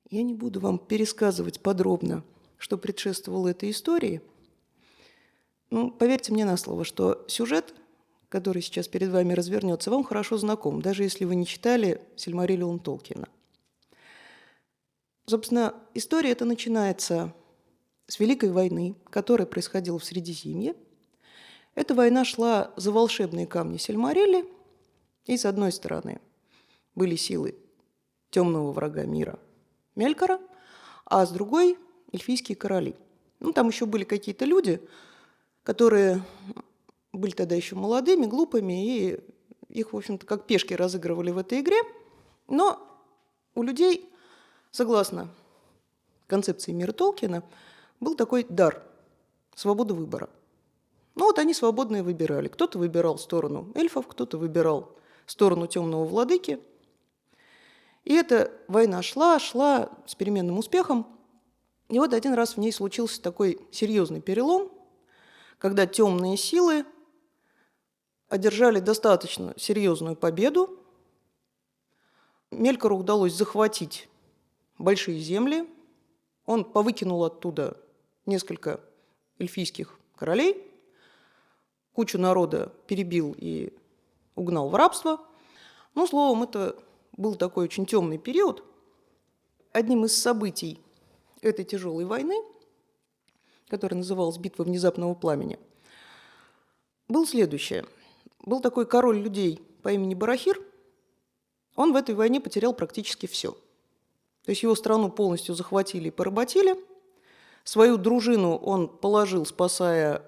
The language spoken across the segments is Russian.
Я не буду вам пересказывать подробно, что предшествовало этой истории. Ну, поверьте мне на слово, что сюжет, который сейчас перед вами развернется, вам хорошо знаком, даже если вы не читали «Сильмариллион» Толкина. Собственно, история эта начинается с Великой войны, которая происходила в Средиземье. Эта война шла за волшебные камни Сильмарилли, и с одной стороны были силы темного врага мира Мелькора, а с другой – эльфийские короли. Ну, там еще были какие-то люди, которые были тогда еще молодыми, глупыми, и их, в общем-то, как пешки разыгрывали в этой игре. Но у людей, согласно концепции мира Толкина, был такой дар – свобода выбора. Ну вот они свободно и выбирали. Кто-то выбирал сторону эльфов, кто-то выбирал сторону темного владыки. И эта война шла с переменным успехом. И вот один раз в ней случился такой серьезный перелом, когда темные силы одержали достаточно серьезную победу. Мелькору удалось захватить большие земли. Он повыкинул оттуда несколько эльфийских королей, кучу народа перебил и угнал в рабство. Ну, словом, это был такой очень темный период. Одним из событий этой тяжелой войны, которая называлась «Битва внезапного пламени», был следующее. Был такой король людей по имени Барахир. Он в этой войне потерял практически все. То есть его страну полностью захватили и поработили. Свою дружину он положил, спасая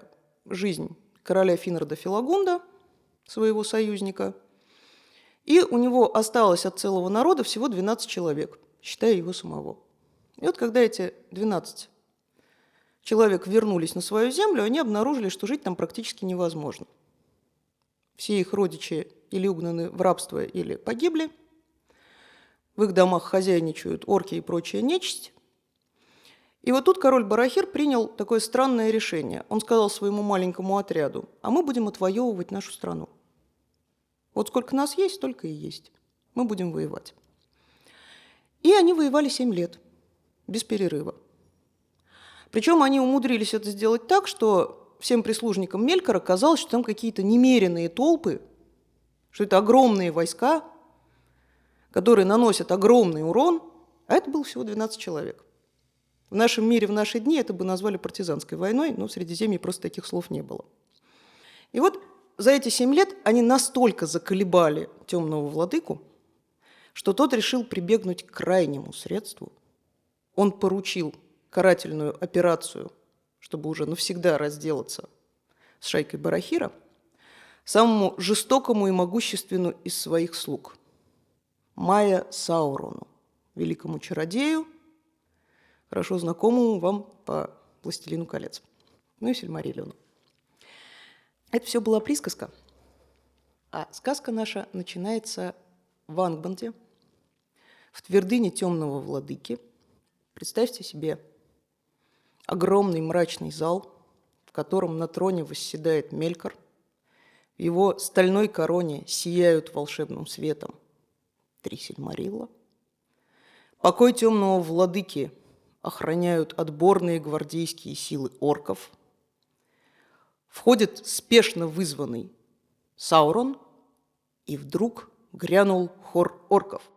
жизнь короля Финрода Филагунда, своего союзника. И у него осталось от целого народа всего 12 человек, считая его самого. И вот когда эти 12 человек вернулись на свою землю, они обнаружили, что жить там практически невозможно. Все их родичи или угнаны в рабство, или погибли. В их домах хозяйничают орки и прочая нечисть. И вот тут король Барахир принял такое странное решение. Он сказал своему маленькому отряду: а мы будем отвоевывать нашу страну. Вот сколько нас есть, столько и есть. Мы будем воевать. И они воевали 7 лет, без перерыва. Причем они умудрились это сделать так, что всем прислужникам Мелькора казалось, что там какие-то немеренные толпы, что это огромные войска, которые наносят огромный урон, а это было всего 12 человек. В нашем мире, в наши дни это бы назвали партизанской войной, но в Средиземье просто таких слов не было. И вот за эти 7 лет они настолько заколебали темного владыку, что тот решил прибегнуть к крайнему средству. Он поручил карательную операцию, чтобы уже навсегда разделаться с шайкой Барахира, самому жестокому и могущественному из своих слуг – Майя Саурону, великому чародею, хорошо знакомому вам по «Властелину колец», ну и «Сильмариллиону». Это все была присказка, а сказка наша начинается в Ангбанде, в твердыне темного владыки. Представьте себе огромный мрачный зал, в котором на троне восседает Мелькор. В его стальной короне сияют волшебным светом 3 Сильмарилла. Покой темного владыки охраняют отборные гвардейские силы орков. Входит спешно вызванный Саурон, и вдруг грянул хор орков.